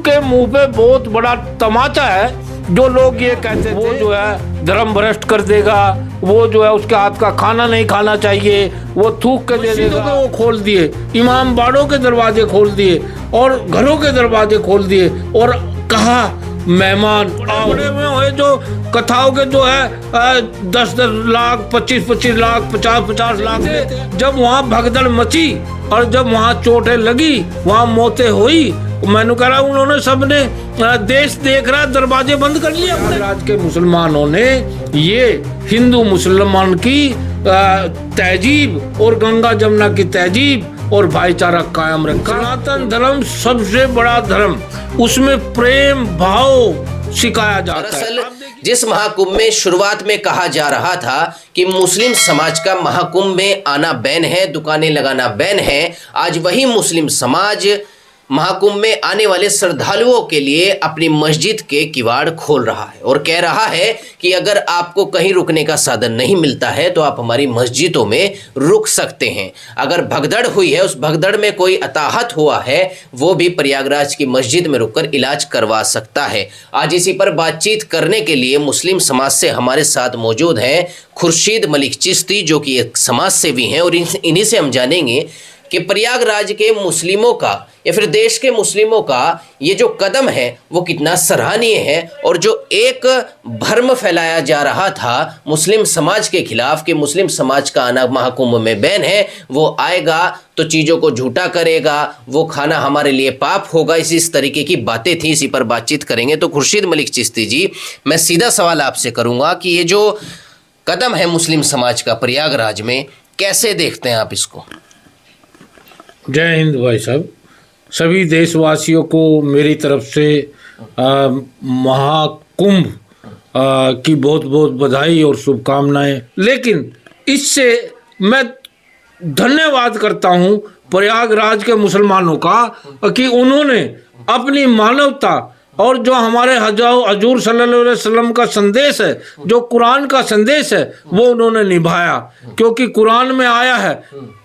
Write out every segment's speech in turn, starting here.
उनके मुंह पे बहुत बड़ा तमाचा है। जो लोग ये कहते थे वो जो है धर्म भ्रष्ट कर देगा, वो जो है उसके हाथ का खाना नहीं खाना चाहिए, वो थूक के दे देगा, वो खोल दिए, इमाम बाड़ों के दरवाजे खोल दिए और घरों के दरवाजे खोल दिए और कहा मेहमान बड़े हुए हुए जो कथाओं के जो है 10-10 लाख 25-25 लाख 50-50 लाख जब वहाँ भगदड़ मची और जब वहाँ चोटें लगी, वहाँ मौतें हुई, मैंने कह रहा उन्होंने सबने देश देख रहा दरवाजे बंद कर लिए। आज के मुसलमानों ने ये हिंदू मुसलमान की तहजीब और गंगा जमुना की तहजीब और भाईचारा कायम रखा। सनातन धर्म सबसे बड़ा धर्म, उसमें प्रेम भाव सिखाया जाता है। जिस महाकुंभ में शुरुआत में कहा जा रहा था कि मुस्लिम समाज का महाकुंभ में आना बैन है, दुकानें लगाना बैन है, आज वही मुस्लिम समाज महाकुंभ में आने वाले श्रद्धालुओं के लिए अपनी मस्जिद के किवाड़ खोल रहा है और कह रहा है कि अगर आपको कहीं रुकने का साधन नहीं मिलता है तो आप हमारी मस्जिदों में रुक सकते हैं। अगर भगदड़ हुई है, उस भगदड़ में कोई अताहत हुआ है, वो भी प्रयागराज की मस्जिद में रुककर इलाज करवा सकता है। आज इसी पर बातचीत करने के लिए मुस्लिम समाज से हमारे साथ मौजूद हैं खुर्शीद मलिक चिश्ती, जो कि एक समाज सेवी हैं, और इन्हीं से हम जानेंगे कि प्रयागराज के मुस्लिमों का या फिर देश के मुस्लिमों का ये जो कदम है वो कितना सराहनीय है, और जो एक भ्रम फैलाया जा रहा था मुस्लिम समाज के खिलाफ कि मुस्लिम समाज का आना महाकुंभ में बैन है, वो आएगा तो चीज़ों को झूठा करेगा, वो खाना हमारे लिए पाप होगा, इस तरीके की बातें थी। इसी पर बातचीत करेंगे। तो खुर्शीद मलिक चिश्ती जी, मैं सीधा सवाल आपसे करूँगा कि ये जो कदम है मुस्लिम समाज का प्रयागराज में, कैसे देखते हैं आप इसको? जय हिंद भाई साहब, सभी देशवासियों को मेरी तरफ से महाकुंभ की बहुत बहुत बधाई और शुभकामनाएं। लेकिन इससे मैं धन्यवाद करता हूं प्रयागराज के मुसलमानों का कि उन्होंने अपनी मानवता और जो हमारे हजूर सल्लल्लाहु अलैहि वसल्लम का संदेश है, जो कुरान का संदेश है, वो उन्होंने निभाया। क्योंकि कुरान में आया है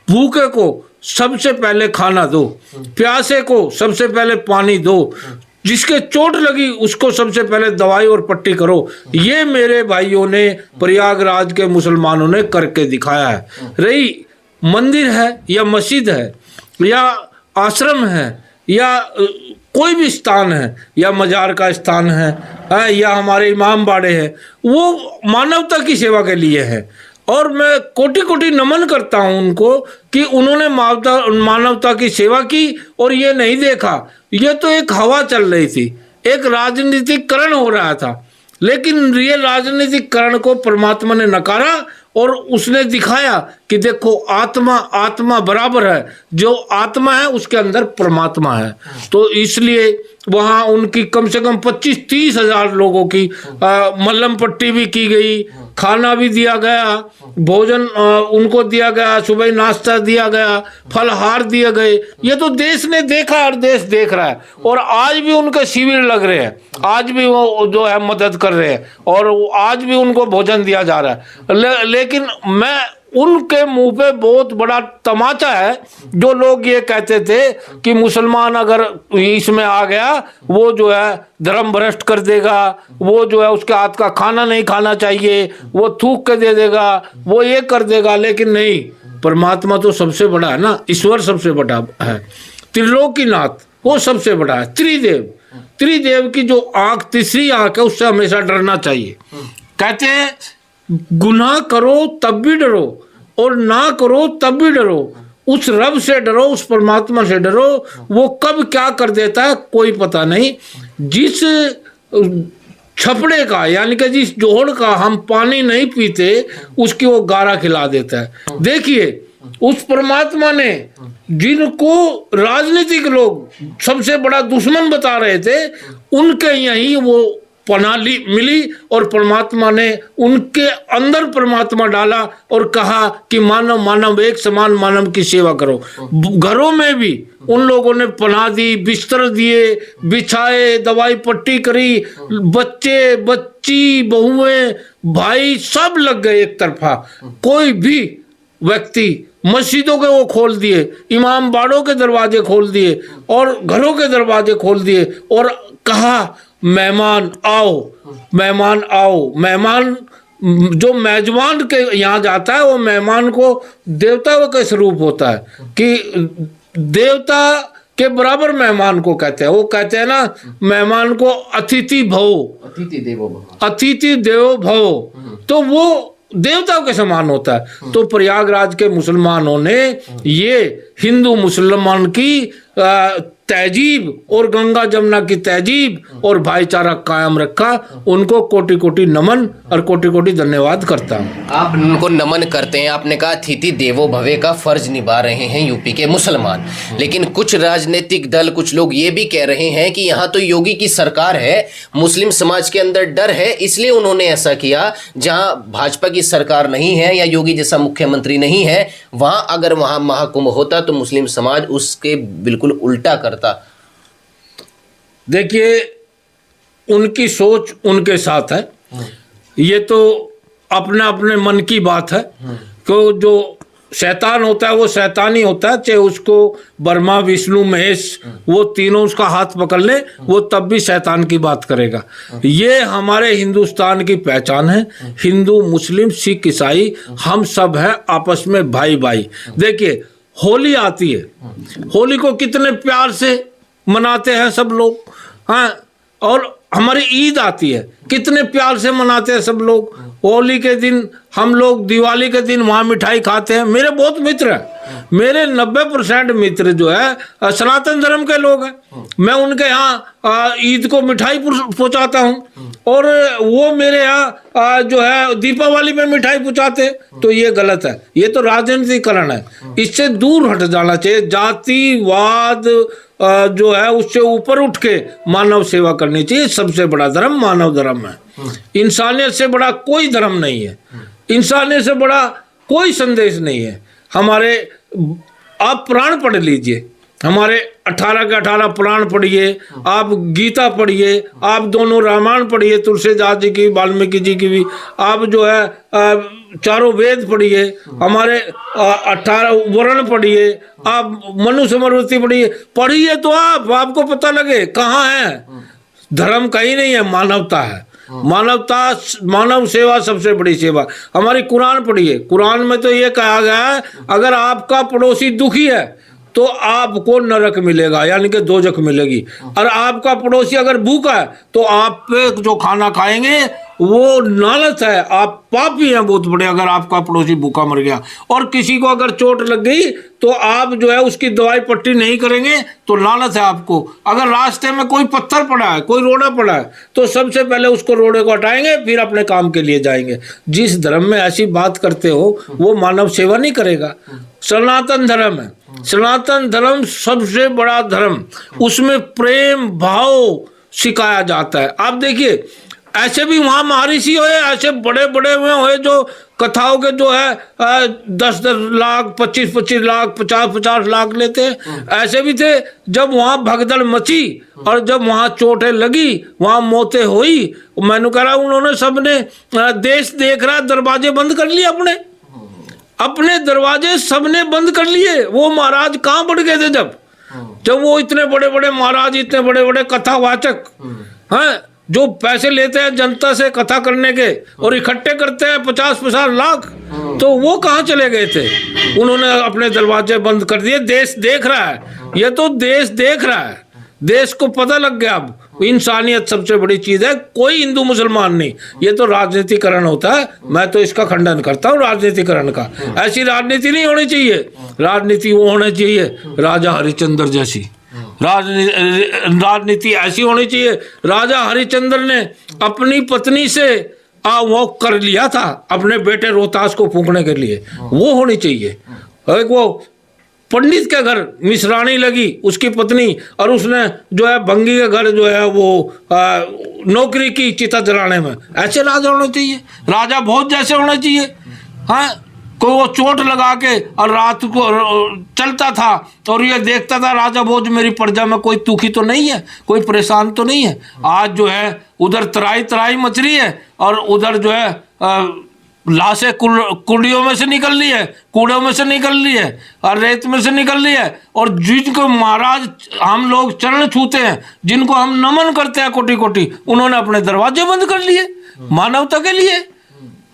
भूखे को सबसे पहले खाना दो, प्यासे को सबसे पहले पानी दो, जिसके चोट लगी उसको सबसे पहले दवाई और पट्टी करो। ये मेरे भाइयों ने प्रयागराज के मुसलमानों ने करके दिखाया है। रही मंदिर है या मस्जिद है या आश्रम है या कोई भी स्थान है या मजार का स्थान है या हमारे इमाम बाड़े हैं, वो मानवता की सेवा के लिए है। और मैं कोटि कोटि नमन करता हूं उनको कि उन्होंने मानवता की सेवा की और ये नहीं देखा, ये तो एक हवा चल रही थी, एक राजनीतिकरण हो रहा था, लेकिन ये राजनीतिकरण को परमात्मा ने नकारा और उसने दिखाया कि देखो आत्मा बराबर है, जो आत्मा है उसके अंदर परमात्मा है। तो इसलिए वहाँ उनकी कम से कम 25-30 हजार लोगों की मल्लम पट्टी भी की गई, खाना भी दिया गया, भोजन उनको दिया गया, सुबह नाश्ता दिया गया, फलहार दिए गए। ये तो देश ने देखा और देश देख रहा है। और आज भी उनके शिविर लग रहे हैं, आज भी वो जो है मदद कर रहे हैं और आज भी उनको भोजन दिया जा रहा है। लेकिन मैं उनके मुंह पे बहुत बड़ा तमाचा है। जो लोग ये कहते थे कि मुसलमान अगर इसमें आ गया वो जो है धर्म भ्रष्ट कर देगा, वो जो है उसके हाथ का खाना नहीं खाना चाहिए, वो थूक के दे देगा, वो ये कर देगा। लेकिन नहीं, परमात्मा तो सबसे बड़ा है ना, ईश्वर सबसे बड़ा है, त्रिलोकीनाथ वो सबसे बड़ा है, त्रिदेव की जो आंख, तीसरी आंख है, उससे हमेशा डरना चाहिए। कहते हैं गुनाह करो तब भी डरो और ना करो तब भी डरो, उस रब से डरो, उस परमात्मा से डरो, वो कब क्या कर देता है कोई पता नहीं। जिस छपड़े का यानी कि जिस जोड़ का हम पानी नहीं पीते उसकी वो गारा खिला देता है। देखिए उस परमात्मा ने जिनको राजनीतिक लोग सबसे बड़ा दुश्मन बता रहे थे, उनके यहीं वो पनाह मिली और परमात्मा ने उनके अंदर परमात्मा डाला और कहा कि मानव एक समान मानव की सेवा करो। घरों में भी उन लोगों ने पनाह दी, बिस्तर दिए, बिछाए, दवाई पट्टी करी, बच्चे बच्ची बहुएं भाई सब लग गए एक तरफा। कोई भी व्यक्ति मस्जिदों के वो खोल दिए, इमाम बाड़ों के दरवाजे खोल दिए और घरों के दरवाजे खोल दिए और कहा मेहमान आओ, मेहमान आओ। मेहमान जो मेजबान के यहाँ जाता है वो मेहमान को देवता का स्वरूप होता है कि देवता के बराबर मेहमान को कहते हैं। वो कहते हैं ना मेहमान को अतिथि भव, अतिथि देवो भव, तो वो देवताओं के समान होता है। तो प्रयागराज के मुसलमानों ने ये हिंदू मुसलमान की तहजीब और गंगा जमुना की तहजीब और भाईचारा कायम रखा। उनको कोटि कोटि नमन और कोटि कोटि धन्यवाद करता हूँ। आप उनको नमन करते हैं। आपने कहा अतिथि देवो भवे का फर्ज निभा रहे हैं यूपी के मुसलमान, लेकिन कुछ राजनीतिक दल, कुछ लोग ये भी कह रहे हैं कि यहाँ तो योगी की सरकार है, मुस्लिम समाज के अंदर डर है, इसलिए उन्होंने ऐसा किया। जहाँ भाजपा की सरकार नहीं है या योगी जैसा मुख्यमंत्री नहीं है, वहाँ अगर वहाँ महाकुंभ होता तो मुस्लिम समाज उसके बिल्कुल उल्टा करता। देखिए, उनकी सोच उनके साथ है, ये तो अपने अपने मन की बात है। तो जो शैतान होता है वो शैतान ही होता है, चाहे उसको ब्रह्मा विष्णु महेश वो तीनों उसका हाथ पकड़ ले, वो तब भी शैतान की बात करेगा। ये हमारे हिंदुस्तान की पहचान है। हिंदू मुस्लिम सिख ईसाई हम सब हैं आपस में भाई भाई। देखिए, होली आती है, होली को कितने प्यार से मनाते हैं सब लोग, हाँ। और हमारी ईद आती है, कितने प्यार से मनाते हैं सब लोग। होली के दिन हम लोग, दिवाली के दिन वहाँ मिठाई खाते हैं। मेरे बहुत मित्र हैं, मेरे 90% मित्र जो है सनातन धर्म के लोग हैं। मैं उनके यहाँ ईद को मिठाई पहुँचाता हूँ और वो मेरे यहाँ जो है दीपावली में मिठाई पहुँचाते। तो ये गलत है, ये तो राजनीतिकरण है, इससे दूर हट जाना चाहिए। जातिवाद जो है उससे ऊपर उठ के मानव सेवा करनी चाहिए। सबसे बड़ा धर्म मानव धर्म है, इंसानियत से बड़ा कोई धर्म नहीं है, इंसानियत से बड़ा कोई संदेश नहीं है। हमारे आप पुराण पढ़ लीजिए, हमारे 18 के 18 पुराण पढ़िए, आप गीता पढ़िए, आप दोनों रामायण पढ़िए, तुलसीदास जी की, वाल्मीकि जी की भी, आप जो है चारों वेद पढ़िए, हमारे 18 वर्ण पढ़िए, आप मनु स्मृति पढ़िए तो आपको पता लगे कहाँ है धर्म। कहीं नहीं है, मानवता है। मानवता, मानव सेवा सबसे बड़ी सेवा। हमारी कुरान पढ़िए, कुरान में तो ये कहा गया है अगर आपका पड़ोसी दुखी है तो आपको नरक मिलेगा, यानी कि दोजख मिलेगी। और आपका पड़ोसी अगर भूखा है तो आप पे जो खाना खाएंगे वो लानत है, आप पापी हैं बहुत बड़े अगर आपका पड़ोसी भूखा मर गया। और किसी को अगर चोट लग गई तो आप जो है उसकी दवाई पट्टी नहीं करेंगे तो लानत है आपको। अगर रास्ते में कोई पत्थर पड़ा है, कोई रोड़ा पड़ा है, तो सबसे पहले उसको रोड़े को हटाएंगे, फिर अपने काम के लिए जाएंगे। जिस धर्म में ऐसी बात करते हो वो मानव सेवा नहीं करेगा। सनातन धर्म है, सनातन धर्म सबसे बड़ा धर्म, उसमें प्रेम भाव सिखाया जाता है। आप देखिए, ऐसे भी वहाँ महर्षि हुए, ऐसे बड़े बड़े हुए जो कथाओं के जो है 10-10 लाख, 25-25 लाख, 50-50 लाख लेते हैं। ऐसे भी थे जब वहाँ भगदड़ मची और जब वहाँ चोटें लगी, वहाँ मौतें हुई। मैंने कह रहा उन्होंने सबने देश देख रहा दरवाजे बंद कर लिए, अपने दरवाजे सबने बंद कर लिए। वो महाराज कहाँ बढ़ गए थे जब वो इतने बड़े बड़े महाराज, इतने बड़े बड़े कथावाचक हैं जो पैसे लेते हैं जनता से कथा करने के और इकट्ठे करते हैं 50-50 लाख, तो वो कहाँ चले गए थे? उन्होंने अपने दरवाजे बंद कर दिए। देश देख रहा है, ये तो देश देख रहा है, देश को पता लग गया अब इंसानियत सबसे बड़ी चीज है, कोई हिंदू मुसलमान नहीं। ये तो राजनीतिकरण होता है, मैं तो इसका खंडन करता हूँ राजनीतिकरण का। ऐसी राजनीति नहीं होनी चाहिए। राजनीति वो होनी चाहिए राजा हरिश्चंद्र जैसी, राजनीति ऐसी होनी चाहिए। राजा हरिश्चंद्र ने अपनी पत्नी से वो कर लिया था अपने बेटे रोहतास को फूंकने के लिए, वो होनी चाहिए। एक वो पंडित के घर मिश्राणी लगी उसकी पत्नी, और उसने जो है भंगी के घर जो है वो नौकरी की चिता जलाने में। ऐसे राजा होने चाहिए, राजा भोज जैसे होने चाहिए। हाँ, कोई वो चोट लगा के और रात को चलता था और ये देखता था राजा भोज मेरी प्रजा में कोई दुखी तो नहीं है, कोई परेशान तो नहीं है। आज जो है उधर तराई तराई मच रही है और उधर जो है लाशें कुड़ियों में से निकल ली है, कूड़ों में से निकल ली है और रेत में से निकल ली है। और जिनको महाराज हम लोग चरण छूते हैं, जिनको हम नमन करते हैं कोटि कोटि, उन्होंने अपने दरवाजे बंद कर लिए मानवता के लिए।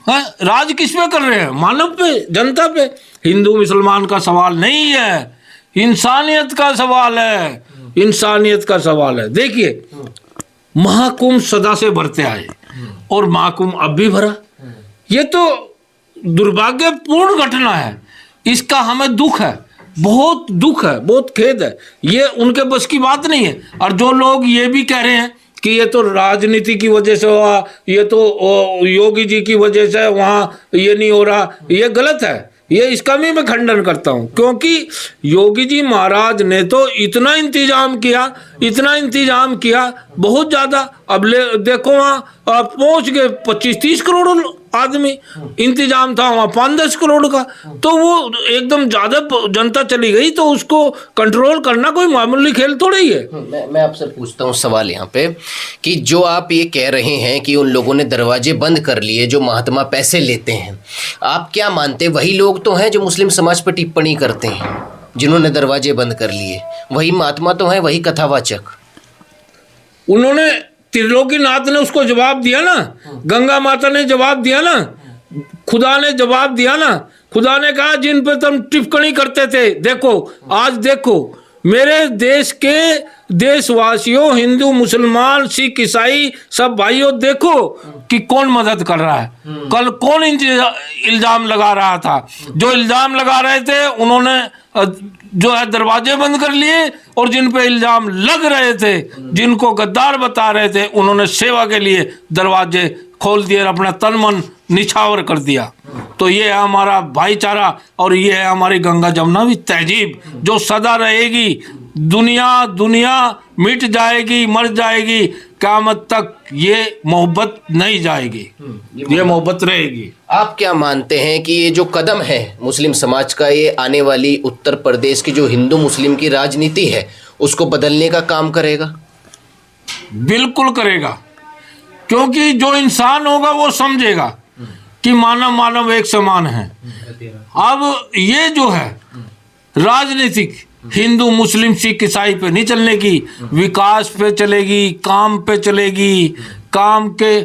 हाँ, राज किस पे कर रहे हैं? मानव पे, जनता पे। हिंदू मुसलमान का सवाल नहीं है, इंसानियत का सवाल है, इंसानियत का सवाल है। देखिए, महाकुंभ सदा से भरते आए और महाकुंभ अब भी भरा। ये तो दुर्भाग्यपूर्ण घटना है, इसका हमें दुख है, बहुत दुख है, बहुत खेद है। ये उनके बस की बात नहीं है। और जो लोग ये भी कह रहे हैं कि ये तो राजनीति की वजह से हुआ, ये तो योगी जी की वजह से वहाँ ये नहीं हो रहा, ये गलत है। ये इसका भी मैं खंडन करता हूँ, क्योंकि योगी जी महाराज ने तो इतना इंतजाम किया, इतना इंतजाम किया, बहुत ज़्यादा। अब देखो वहाँ पहुँच गए 25-30 करोड़ आदमी, इंतजाम था वहाँ 5-10 करोड़ का। तो वो एकदम ज़्यादा जनता चली गई, तो उसको कंट्रोल करना कोई मामूली खेल थोड़ा ही है। मैं आपसे पूछता हूँ सवाल यहाँ पे कि जो आप ये कह रहे हैं कि उन लोगों ने दरवाजे बंद कर लिए जो महात्मा पैसे लेते हैं, आप क्या मानते हैं वही लोग तो हैं जो मुस्लिम समाज पर टिप्पणी करते हैं, जिन्होंने दरवाजे बंद कर लिए वही महात्मा तो हैं, वही कथावाचक? उन्होंने, त्रिलोकीनाथ ने उसको जवाब दिया ना, गंगा माता ने जवाब दिया ना, खुदा ने जवाब दिया ना। खुदा ने कहा जिन पे तुम टिप्पणी करते थे, देखो आज देखो मेरे देश के देशवासियों, हिंदू मुसलमान सिख ईसाई सब भाइयों, देखो कि कौन मदद कर रहा है। कल कौन इल्जाम लगा रहा था? जो इल्जाम लगा रहे थे उन्होंने जो है दरवाजे बंद कर लिए, और जिन पे इल्जाम लग रहे थे, जिनको गद्दार बता रहे थे, उन्होंने सेवा के लिए दरवाजे खोल दिए और अपना तन मन निछावर कर दिया। तो ये है हमारा भाईचारा, और ये है हमारी गंगा जमुना भी तहजीब जो सदा रहेगी। दुनिया मिट जाएगी, मर जाएगी, क़यामत तक ये मोहब्बत नहीं जाएगी, ये मोहब्बत रहेगी। आप क्या मानते हैं कि ये जो कदम है मुस्लिम समाज का, ये आने वाली उत्तर प्रदेश की जो हिंदू मुस्लिम की राजनीति है उसको बदलने का काम करेगा? बिल्कुल करेगा, क्योंकि जो इंसान होगा वो समझेगा कि मानव मानव एक समान है। अब ये जो है राजनीतिक हिंदू मुस्लिम सिख ईसाई पे नहीं चलने की, विकास पे चलेगी, काम पे चलेगी, काम के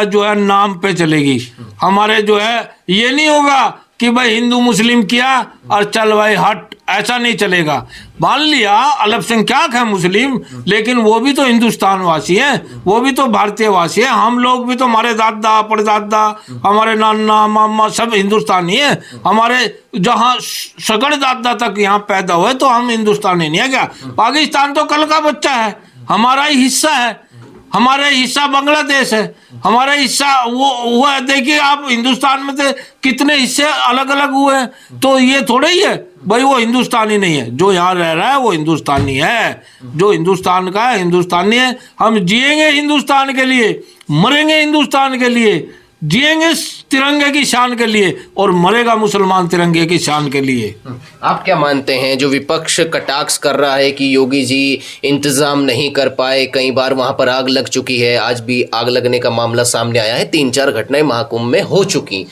जो है नाम पे चलेगी। हमारे जो है ये नहीं होगा कि भाई हिंदू मुस्लिम किया और चल भाई हट, ऐसा नहीं चलेगा। मान लिया अल्पसंख्यक है मुस्लिम, लेकिन वो भी तो हिंदुस्तान वासी हैं, वो भी तो भारतीय वासी हैं। हम लोग भी तो, हमारे दादा परदादा, हमारे नाना मामा सब हिंदुस्तानी हैं। हमारे जहाँ सगड़ दादा तक यहाँ पैदा हुए तो हम हिंदुस्तानी नहीं है क्या? पाकिस्तान तो कल का बच्चा है, हमारा ही हिस्सा है, हमारा हिस्सा बांग्लादेश है, हमारा हिस्सा वो हुआ है। देखिए आप हिंदुस्तान में से कितने हिस्से अलग अलग हुए हैं, तो ये थोड़े ही है भाई वो हिंदुस्तानी नहीं है। जो यहाँ रह रहा है वो हिंदुस्तानी है, जो हिंदुस्तान का है हिंदुस्तानी है। हम जिएंगे हिंदुस्तान के लिए, मरेंगे हिंदुस्तान के लिए, जिएंगे तिरंगे की शान के लिए, और मरेगा मुसलमान तिरंगे की शान के लिए। आप क्या मानते हैं जो विपक्ष कटाक्ष कर रहा है कि योगी जी इंतजाम नहीं कर पाए, कई बार वहां पर आग लग चुकी है, आज भी आग लगने का मामला सामने आया है, 3-4 घटनाएं महाकुंभ में हो चुकी,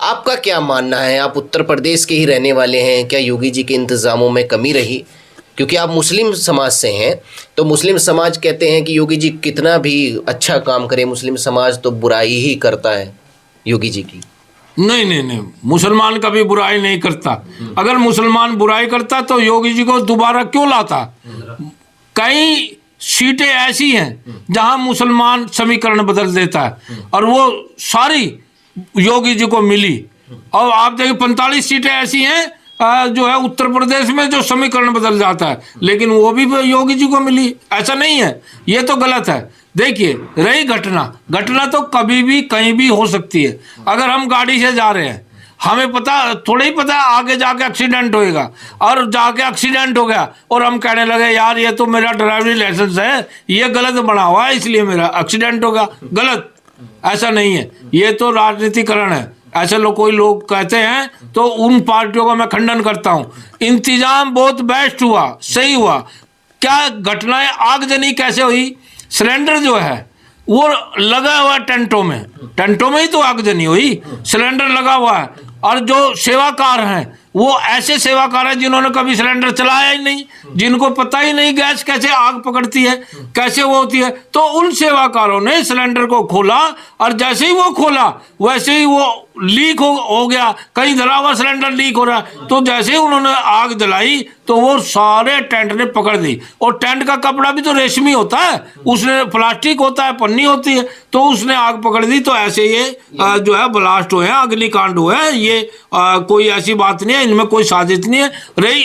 आपका क्या मानना है? आप उत्तर प्रदेश के ही रहने वाले हैं, क्या योगी जी के इंतजामों में कमी रही? क्योंकि आप मुस्लिम समाज से हैं, तो मुस्लिम समाज कहते हैं कि योगी जी कितना भी अच्छा काम करे, मुस्लिम समाज तो बुराई ही करता है योगी जी की। नहीं नहीं नहीं, मुसलमान कभी बुराई नहीं करता। अगर मुसलमान बुराई करता तो योगी जी को दोबारा क्यों लाता? कई सीटें ऐसी हैं जहां मुसलमान समीकरण बदल देता है, और वो सारी योगी जी को मिली। और आप देखिए 45 सीटें ऐसी हैं जो है उत्तर प्रदेश में जो समीकरण बदल जाता है, लेकिन वो भी योगी जी को मिली। ऐसा नहीं है, ये तो गलत है। देखिए रही घटना तो कभी भी कहीं भी हो सकती है। अगर हम गाड़ी से जा रहे हैं, हमें पता थोड़ा ही पता है आगे जाके एक्सीडेंट होएगा, और जाके एक्सीडेंट हो गया और हम कहने लगे यार ये तो मेरा ड्राइविंग लाइसेंस है, ये गलत बना हुआ है इसलिए मेरा एक्सीडेंट होगा। गलत, ऐसा नहीं है, ये तो राजनीतिकरण है। ऐसे कोई लोग कहते हैं तो उन पार्टियों का मैं खंडन करता हूँ। इंतजाम बहुत बेस्ट हुआ, सही हुआ। क्या घटनाएं आगजनी कैसे हुई? सिलेंडर जो है वो लगा हुआ है टेंटों में ही तो आगजनी हुई, सिलेंडर लगा हुआ है। और जो सेवाकार हैं वो ऐसे सेवाकार हैं जिन्होंने कभी सिलेंडर चलाया ही नहीं, जिनको पता ही नहीं गैस कैसे आग पकड़ती है, कैसे वो होती है। तो उन सेवाकारों ने सिलेंडर को खोला और जैसे ही वो खोला वैसे ही वो लीक हो गया, कहीं धरा हुआ सिलेंडर लीक हो रहा है। तो जैसे ही उन्होंने आग जलाई तो वो सारे टेंट ने पकड़ दी। और टेंट का कपड़ा भी तो रेशमी होता है, उसने प्लास्टिक होता है, पन्नी होती है, तो उसने आग पकड़ दी। तो ऐसे ये जो है ब्लास्ट हुए हैं, अग्निकांड हुए हैं। ये कोई ऐसी बात नहीं है, इनमें कोई साजिश नहीं है। रही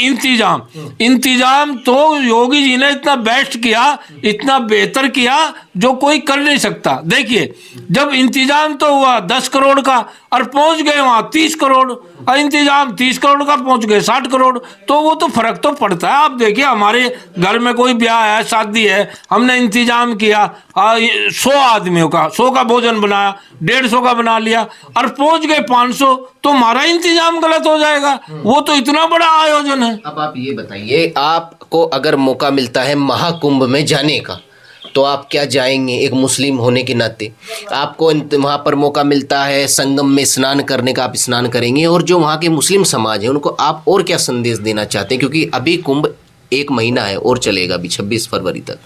इंतजाम तो योगी जी ने इतना बेस्ट किया, इतना बेहतर किया जो कोई कर नहीं सकता। देखिए जब इंतजाम तो हुआ 10 करोड़ का और पहुंच गए वहां 30 करोड़, और इंतजाम 30 करोड़ का पहुंच गए 60 करोड़, तो वो तो फर्क तो पड़ता है। आप देखिए हमारे घर में कोई ब्याह है, शादी है, हमने इंतजाम किया 100 आदमियों का, 100 का भोजन बनाया, 150 का बना लिया और पहुंच गए 500, तो हमारा इंतजाम गलत हो जाएगा। वो तो इतना बड़ा आयोजन है। अब आप ये बताइए, आपको अगर मौका मिलता है महाकुंभ में जाने का तो आप क्या जाएंगे? एक मुस्लिम होने के नाते आपको वहाँ पर मौका मिलता है संगम में स्नान करने का, आप स्नान करेंगे? और जो वहाँ के मुस्लिम समाज है उनको आप और क्या संदेश देना चाहते हैं? क्योंकि अभी कुंभ 1 महीना है और चलेगा अभी 26 फरवरी तक।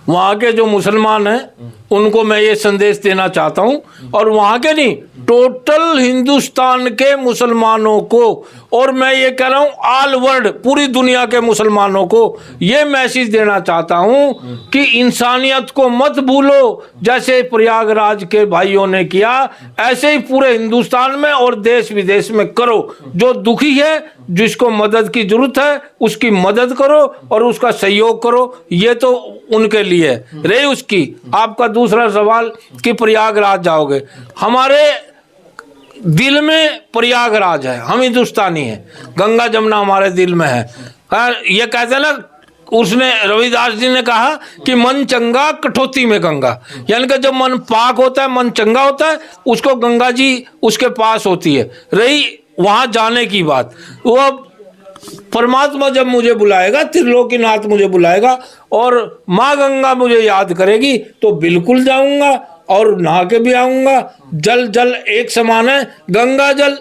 वहाँ के जो मुसलमान हैं उनको मैं ये संदेश देना चाहता हूँ, और वहाँ के नहीं, टोटल हिंदुस्तान के मुसलमानों को, और मैं ये कह रहा हूँ ऑल वर्ल्ड, पूरी दुनिया के मुसलमानों को ये मैसेज देना चाहता हूँ कि इंसानियत को मत भूलो। जैसे प्रयागराज के भाइयों ने किया ऐसे ही पूरे हिंदुस्तान में और देश विदेश में करो। जो दुखी है, जिसको मदद की जरूरत है, उसकी मदद करो और उसका सहयोग करो। ये तो उनके लिए रही। उसकी आपका दूसरा सवाल कि प्रयागराज जाओगे, हमारे दिल में प्रयागराज है, हम हिंदुस्तानी हैं, गंगा जमुना हमारे दिल में है। ये कहते हैं ना, उसने रविदास जी ने कहा कि मन चंगा कठौती में गंगा, यानी कि जब मन पाक होता है, मन चंगा होता है, उसको गंगा जी उसके पास होती है। रही वहां जाने की बात, वो परमात्मा जब मुझे बुलाएगा, त्रिलोकीनाथ मुझे बुलाएगा और माँ गंगा मुझे याद करेगी तो बिल्कुल जाऊंगा और नहा के भी आऊंगा। जल जल एक समान है, गंगा जल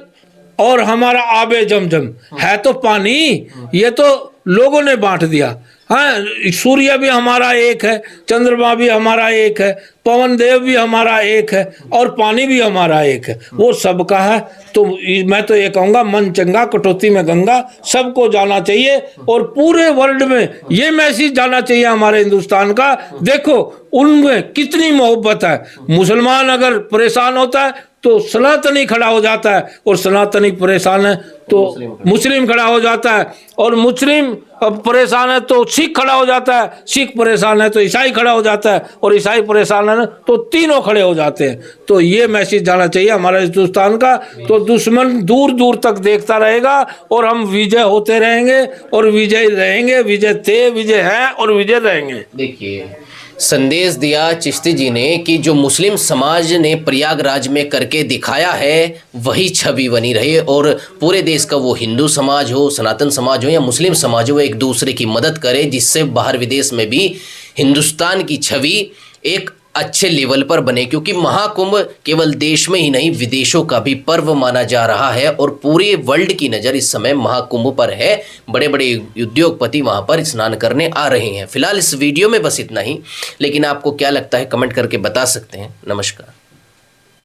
और हमारा आबे जमजम है तो पानी, ये तो लोगों ने बांट दिया। हाँ, सूर्य भी हमारा एक है, चंद्रमा भी हमारा एक है, पवन देव भी हमारा एक है और पानी भी हमारा एक है, वो सबका है। तो मैं तो ये कहूँगा मन चंगा कटौती में गंगा, सबको जाना चाहिए और पूरे वर्ल्ड में ये मैसेज जाना चाहिए हमारे हिंदुस्तान का। देखो उनमें कितनी मोहब्बत है। मुसलमान अगर परेशान होता है तो सनातनी खड़ा हो जाता है, और सनातनी परेशान है तो मुस्लिम खड़ा हो जाता है, और मुस्लिम परेशान है तो सिख खड़ा हो जाता है, सिख परेशान है तो ईसाई खड़ा हो जाता है, और ईसाई परेशान है तो तीनों खड़े हो जाते हैं। तो ये मैसेज जाना चाहिए हमारे हिंदुस्तान का। तो दुश्मन दूर दूर तक देखता रहेगा और हम विजय होते रहेंगे और विजय रहेंगे, विजय थे, विजय हैं और विजय रहेंगे। देखिए संदेश दिया चिश्ती जी ने कि जो मुस्लिम समाज ने प्रयागराज में करके दिखाया है वही छवि बनी रहे, और पूरे देश का वो हिंदू समाज हो, सनातन समाज हो या मुस्लिम समाज हो, एक दूसरे की मदद करे, जिससे बाहर विदेश में भी हिंदुस्तान की छवि एक अच्छे लेवल पर बने। क्योंकि महाकुंभ केवल देश में ही नहीं विदेशों का भी पर्व माना जा रहा है और पूरे वर्ल्ड की नज़र इस समय महाकुंभ पर है। बड़े बड़े उद्योगपति वहां पर स्नान करने आ रहे हैं। फिलहाल इस वीडियो में बस इतना ही, लेकिन आपको क्या लगता है कमेंट करके बता सकते हैं। नमस्कार।